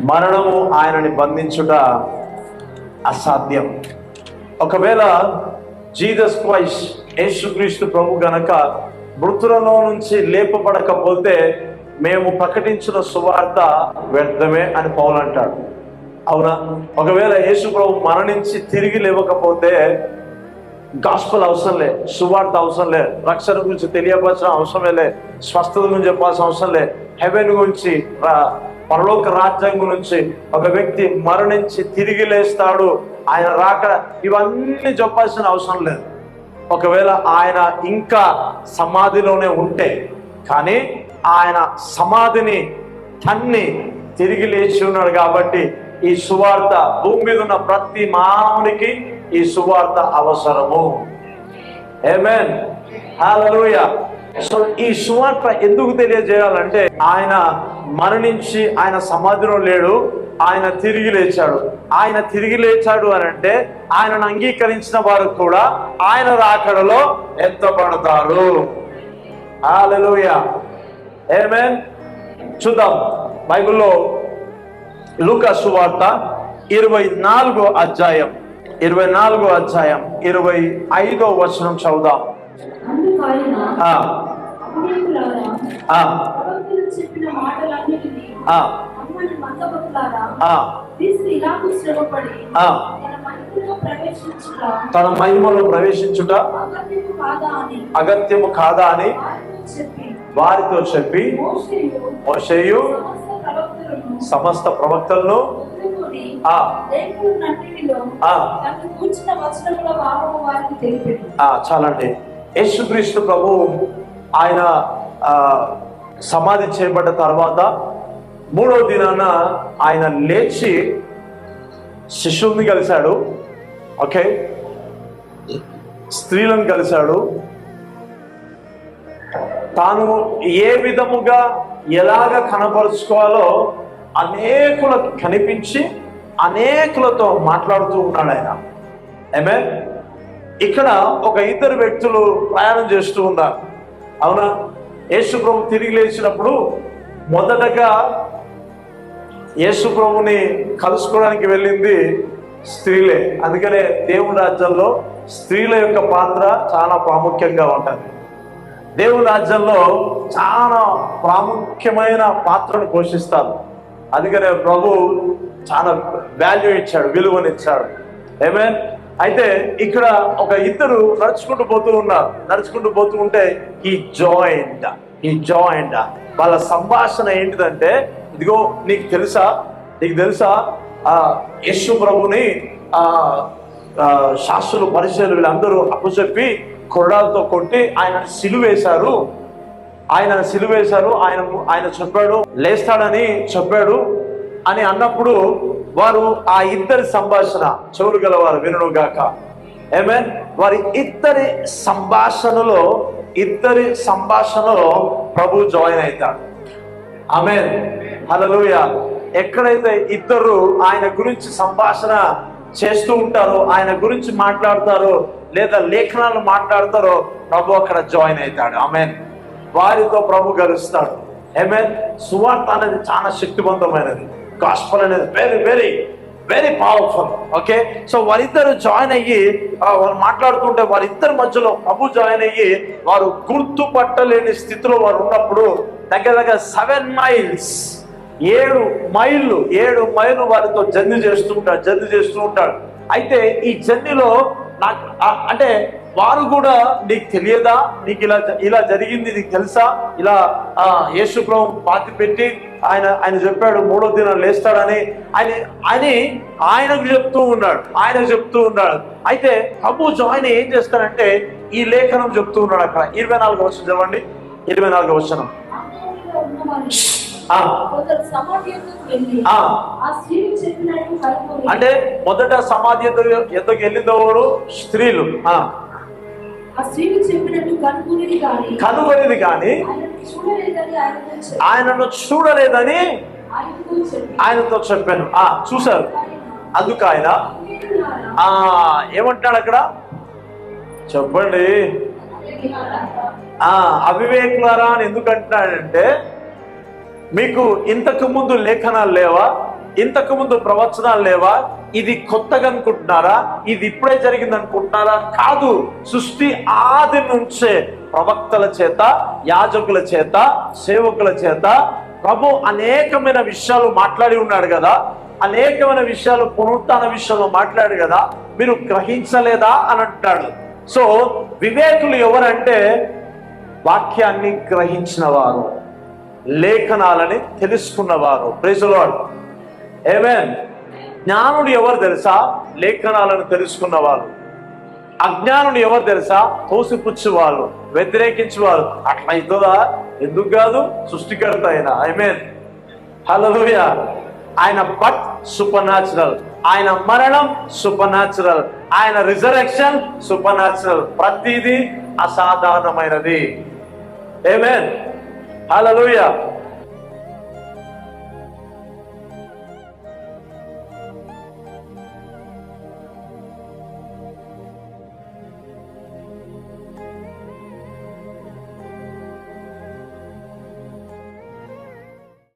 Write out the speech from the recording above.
మరణము ఆయనని బంధించుట అసాధ్యం. ఒకవేళ జీసస్ క్రైస్ట్ యేసుక్రీస్తు ప్రభు గనక మృతులలో నుంచి లేపబడకపోతే మేము ప్రకటించిన సువార్త వ్యర్థమే అని పౌలు అంటాడు. అవునా? ఒకవేళ యేసు ప్రభు మరణించి తిరిగి లేవకపోతే గాస్పల్ అవసరం లే, సువార్త అవసరం లే, రక్షణ గురించి తెలియపరచిన అవసరమే లే, స్వస్థత గురించి చెప్పాల్సిన అవసరం లే, హెవెన్ గురించి, పరలోక రాజ్యం గురించి, ఒక వ్యక్తి మరణించి తిరిగి లేస్తాడు, ఆయన రాకడ, ఇవన్నీ చెప్పాల్సిన అవసరం లేదు. ఒకవేళ ఆయన ఇంకా సమాధిలోనే ఉంటే, కానీ ఆయన సమాధిని తన్ని తిరిగి లేచి ఉన్నాడు కాబట్టి ఈ సువార్త భూమి మీద ఉన్న ప్రతి మానవునికి ఈ సువార్త అవసరము. ఆమేన్, హల్లెలూయా. సో ఈ సువార్త ఎందుకు తెలియజేయాలంటే ఆయన మరణించి ఆయన సమాధిలో లేడు, ఆయన తిరిగి లేచాడు. ఆయన తిరిగి లేచాడు అని అంటే ఆయనను అంగీకరించిన వారు కూడా ఆయన రాకడలో ఎత్తబడతారు. హల్లెలూయా, ఆమేన్. చూద్దాం బైబిల్లో లూకా సువార్త 24వ అధ్యాయం 25వ వచనం చదువుదాం. తన మహిమలో ప్రవేశించుట అగత్యము కాదా అని వారితో చెప్పి మోషేయు సమస్త ప్రవక్తలను చాలండి. యేసుక్రీస్తు ప్రభు ఆయన సమాధి చేయబడ్డ తర్వాత 3వ దినాన ఆయన లేచి శిశువుని కలిశాడు, ఓకే, స్త్రీలను కలిశాడు. తాను ఏ విధముగా ఎలాగ కనపరుచుకోవాలో అనేకులకు కనిపించి అనేకులతో మాట్లాడుతూ ఉన్నాడు ఆయన. ఆమేన్. ఇక్కడ ఒక ఇద్దరు వ్యక్తులు ప్రయాణం చేస్తూ ఉన్నారు. అవునా? యేసు ప్రభు తిరిగి లేచినప్పుడు మొదటగా యేసు ప్రభుని కలుసుకోవడానికి వెళ్ళింది స్త్రీలే. అందుకనే దేవుని రాజ్యంలో స్త్రీల యొక్క పాత్ర చాలా ప్రాముఖ్యంగా ఉంటుంది. దేవుని రాజ్యంలో చాలా ప్రాముఖ్యమైన పాత్రను పోషిస్తారు. అందుకనే ప్రభు చాలా వాల్యూ ఇచ్చాడు, విలువనిచ్చాడు. ఆమేన్. అయితే ఇక్కడ ఒక ఇద్దరు నడుచుకుంటూ పోతూ ఉన్నారు. నడుచుకుంటూ పోతూ ఉంటే ఈ జాయింట్ వాళ్ళ సంభాషణ ఏంటిదంటే, ఇదిగో నీకు తెలుసా యేసు ప్రభుని శాస్త్రులు పరిచయులు వీళ్ళందరూ అప్పచెప్పి కొరడాలతో కొట్టి ఆయన సిలువేశారు. ఆయన చెప్పాడు, లేస్తాడని చెప్పాడు అని అన్నప్పుడు వారు ఆ ఇద్దరి సంభాషణ, చెవులు గలవారు వినుగాక. ఆమేన్. వారి ఇద్దరి సంభాషణలో ప్రభు జాయిన్ అవుతాడు. ఆమేన్, హల్లెలూయా. ఎక్కడైతే ఇద్దరు ఆయన గురించి సంభాషణ చేస్తూ ఉంటారో, ఆయన గురించి మాట్లాడతారో లేదా లేఖనాలు మాట్లాడతారో, ప్రభు అక్కడ జాయిన్ అవుతాడు. ఆమేన్. వారితో ప్రభు కలుస్తాడు. ఆమేన్. సువార్త అనేది చాలా శక్తివంతమైనది. గాస్పెల్ అనేది very very very powerful. Okay, so వారిద్దరు జాయిన్ అయ్యి వాళ్ళు మాట్లాడుతుంటే వారిద్దరి మధ్యలో ప్రభు జాయిన్ అయ్యి వారు గుర్తుపట్టలేని స్థితిలో వారు ఉన్నప్పుడు దగ్గర 7 మైల్స్ 7 మైళ్ళు వారితో జర్నీ చేస్తూ ఉంటాడు. అయితే ఈ జర్నీలో నాకు అంటే వారు కూడా, నీకు తెలియదా, నీకు ఇలా జరిగింది, నీకు తెలుసా, ఇలా యేసు ప్రభు పాతి పెట్టి ఆయన చెప్పాడు 3వ దినం లేస్తాడని ఆయనకు చెప్తూ ఉన్నాడు. అయితే ప్రభు జాయిన్ ఏం చేస్తాడంటే ఈ లేఖనం చెప్తూ ఉన్నాడు. అక్కడ 24వ వచనం చదవండి. 24వ వచనం. అంటే మొదట సమాధి ఎందుకు వెళ్ళిందోడు స్త్రీలు. కనుగొనిది కానీ ఆయనను చూడలేదని ఆయనతో చెప్పాను. చూశారు. అందుకు ఆయన ఏమంటాడు అక్కడ చెప్పండి. అవివేకులారా అని ఎందుకు అంటున్నాడంటే, మీకు ఇంతకు ముందు లేఖనాలు లేవా? ఇంతకు ముందు ప్రవచనాలు లేవా? ఇది కొత్తగా అనుకుంటున్నారా? ఇది ఇప్పుడే జరిగింది అనుకుంటున్నారా? కాదు. సృష్టి ఆది నుంచే ప్రవక్తల చేత, యాజకుల చేత, సేవకుల చేత ప్రభు అనేకమైన విషయాలు మాట్లాడి ఉన్నాడు కదా. అనేకమైన విషయాలు పునరుత్థాన విషయంలో మాట్లాడు కదా. మీరు గ్రహించలేదా అని అంటాడు. సో వివేకులు ఎవరంటే వాక్యాన్ని గ్రహించిన వారు, లేఖనాలని తెలుసుకున్నవారు. Praise the lord. ఆమేన్. జ్ఞానుడు ఎవరు తెలుసా? లేఖనాలను తెలుసుకున్నవారు. అజ్ఞానుడు ఎవరు తెలుసా? తోసిపుచ్చువాళ్ళు, వ్యతిరేకించేవారు. అట్లా అవుతుందా? ఎందుకు కాదు? సృష్టికర్త ఆయన. ఆమేన్. హల్లెలూయా. ఆయన బర్త్ సూపర్ న్యాచురల్, ఆయన మరణం సూపర్ న్యాచురల్, ఆయన రిజరెక్షన్ సూపర్ న్యాచురల్. ప్రతిదీ అసాధారణమైనది. ఆమేన్. హల్లెలూయా.